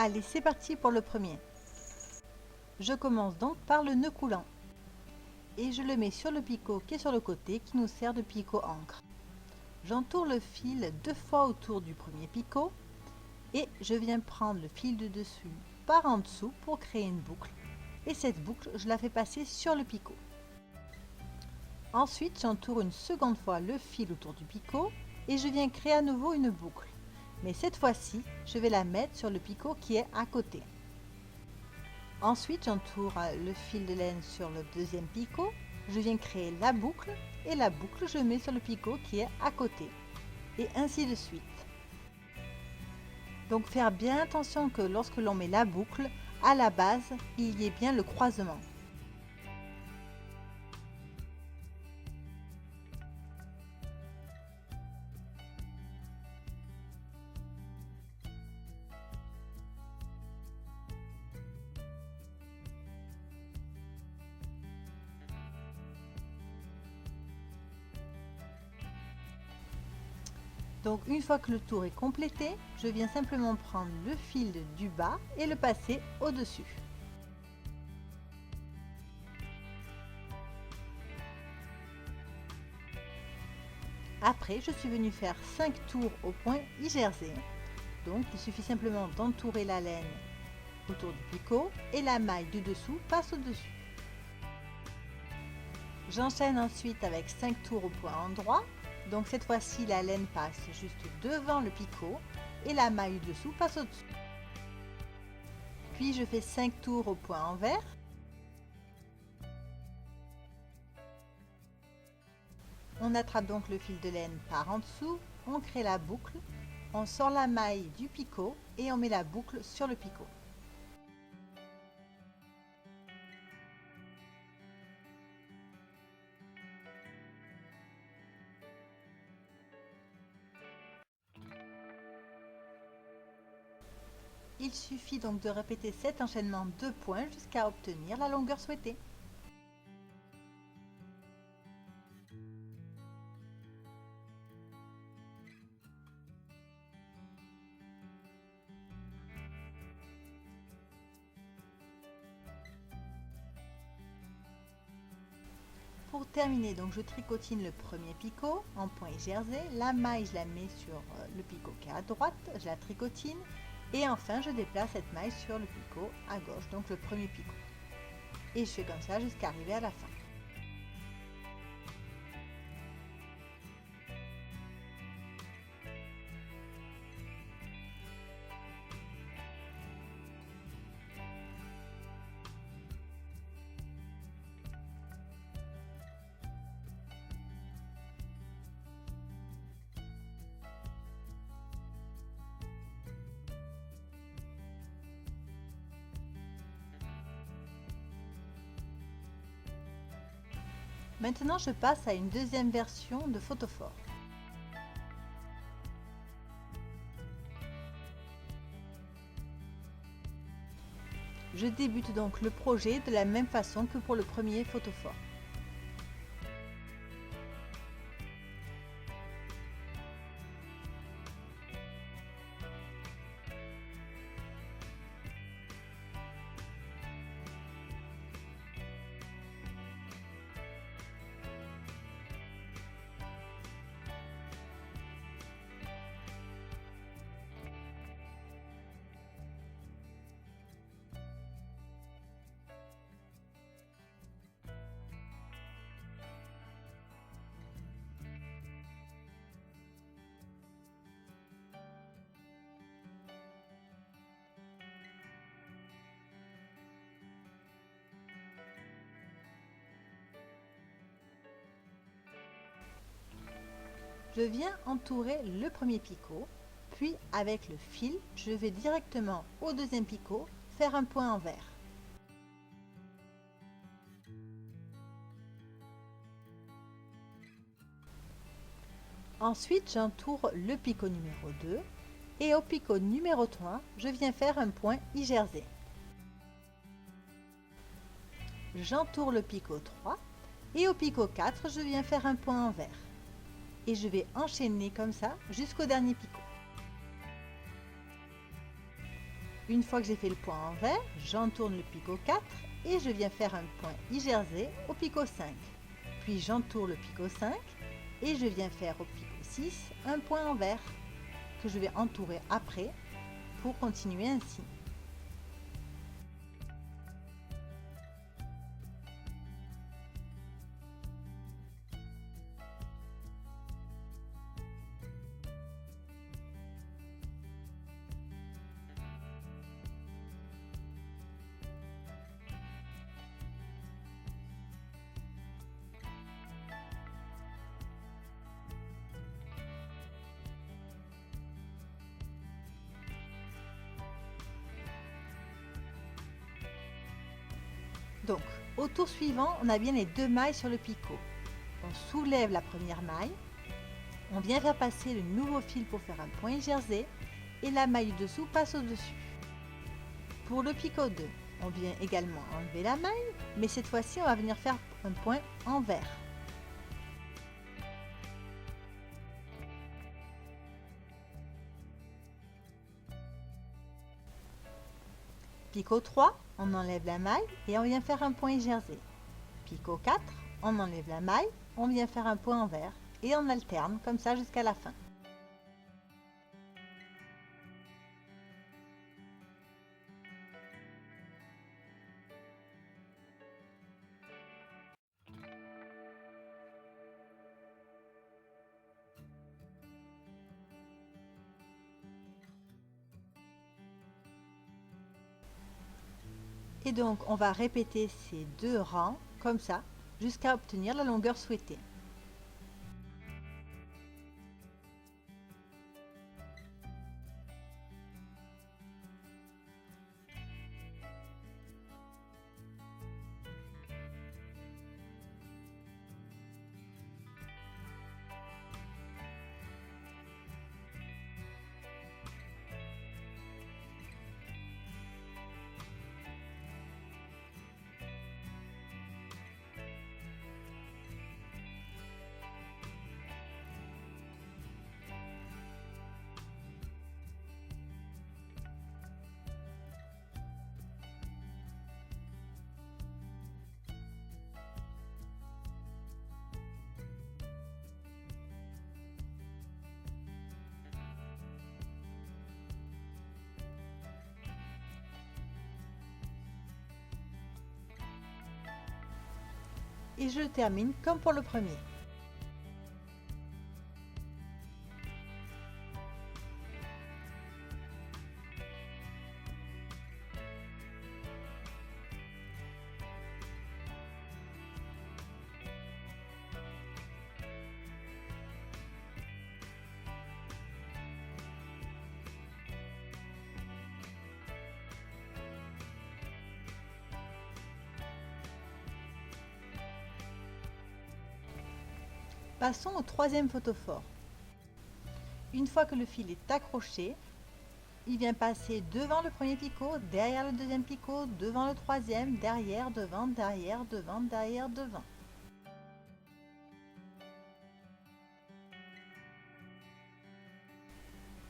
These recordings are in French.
Allez, c'est parti pour le premier. Je commence donc par le nœud coulant et je le mets sur le picot qui est sur le côté qui nous sert de picot ancre. J'entoure le fil 2 fois autour du premier picot et je viens prendre le fil de dessus par en dessous pour créer une boucle, et cette boucle je la fais passer sur le picot. Ensuite j'entoure une seconde fois le fil autour du picot et je viens créer à nouveau une boucle, mais cette fois-ci je vais la mettre sur le picot qui est à côté. Ensuite j'entoure le fil de laine sur le deuxième picot, je viens créer la boucle et la boucle je mets sur le picot qui est à côté, et ainsi de suite. Donc faire bien attention que lorsque l'on met la boucle, à la base, il y ait bien le croisement. Donc une fois que le tour est complété, je viens simplement prendre le fil du bas et le passer au-dessus. Après, je suis venue faire 5 tours au point I-jersey. Donc il suffit simplement d'entourer la laine autour du picot et la maille du dessous passe au-dessus. J'enchaîne ensuite avec 5 tours au point endroit. Donc cette fois-ci la laine passe juste devant le picot et la maille dessous passe au-dessus. Puis je fais 5 tours au point envers. On attrape donc le fil de laine par en dessous, on crée la boucle, on sort la maille du picot et on met la boucle sur le picot. Il suffit donc de répéter cet enchaînement de points jusqu'à obtenir la longueur souhaitée. Pour terminer, donc je tricotine le premier picot en point I-jersey, la maille je la mets sur le picot qui est à droite, je la tricotine. Et enfin, je déplace cette maille sur le picot à gauche, donc le premier picot. Et je fais comme ça jusqu'à arriver à la fin. Maintenant, je passe à une deuxième version de photophore. Je débute donc le projet de la même façon que pour le premier photophore. Je viens entourer le premier picot, puis avec le fil, je vais directement au deuxième picot faire un point envers. Ensuite, j'entoure le picot numéro 2 et au picot numéro 3, je viens faire un point I-jersey. J'entoure le picot 3 et au picot 4, je viens faire un point envers. Et je vais enchaîner comme ça jusqu'au dernier picot. Une fois que j'ai fait le point envers, j'entourne le picot 4 et je viens faire un point I-jersey au picot 5. Puis j'entoure le picot 5 et je viens faire au picot 6 un point envers que je vais entourer après pour continuer ainsi. Donc, au tour suivant, on a bien les deux mailles sur le picot. On soulève la première maille, on vient faire passer le nouveau fil pour faire un point jersey et la maille du dessous passe au-dessus. Pour le picot 2, on vient également enlever la maille, mais cette fois-ci, on va venir faire un point envers. Picot 3, on enlève la maille et on vient faire un point jersey. Picot 4, on enlève la maille, on vient faire un point envers et on alterne comme ça jusqu'à la fin. Et donc on va répéter ces deux rangs comme ça jusqu'à obtenir la longueur souhaitée. Et je termine comme pour le premier. Passons au troisième photophore. Une fois que le fil est accroché, il vient passer devant le premier picot, derrière le deuxième picot, devant le troisième, derrière, devant, derrière, devant, derrière, devant.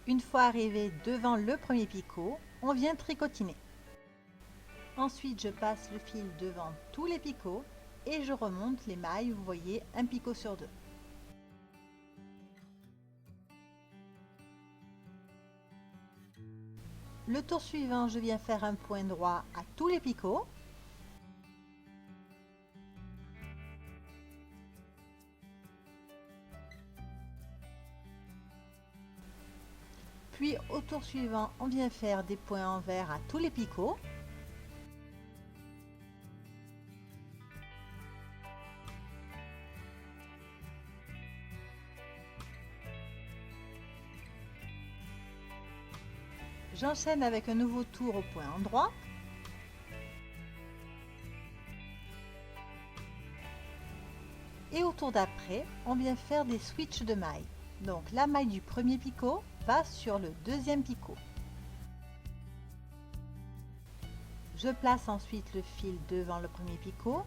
Une fois arrivé devant le premier picot, on vient tricotiner. Ensuite, je passe le fil devant tous les picots et je remonte les mailles, vous voyez, un picot sur deux. Le tour suivant, je viens faire un point droit à tous les picots. Puis au tour suivant, on vient faire des points envers à tous les picots. J'enchaîne avec un nouveau tour au point endroit. Et au tour d'après, on vient faire des switches de mailles. Donc la maille du premier picot va sur le deuxième picot. Je place ensuite le fil devant le premier picot,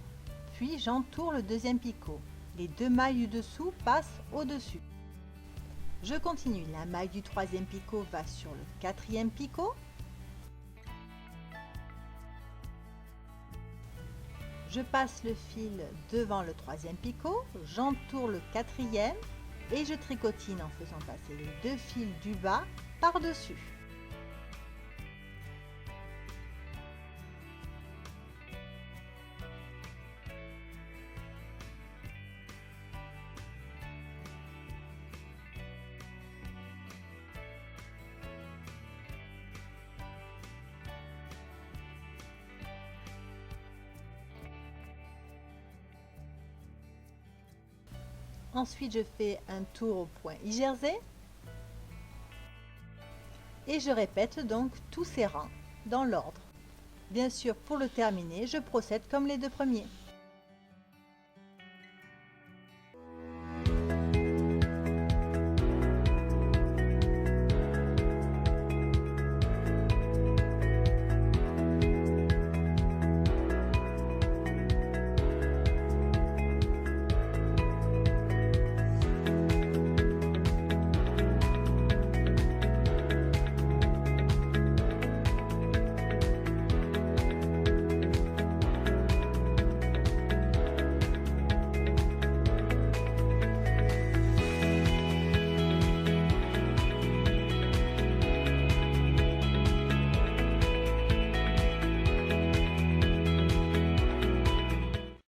puis j'entoure le deuxième picot. Les deux mailles du dessous passent au-dessus. Je continue, la maille du troisième picot va sur le quatrième picot. Je passe le fil devant le troisième picot, j'entoure le quatrième et je tricotine en faisant passer les deux fils du bas par-dessus. Ensuite, je fais un tour au point I-jersey et je répète donc tous ces rangs dans l'ordre. Bien sûr, pour le terminer, je procède comme les deux premiers.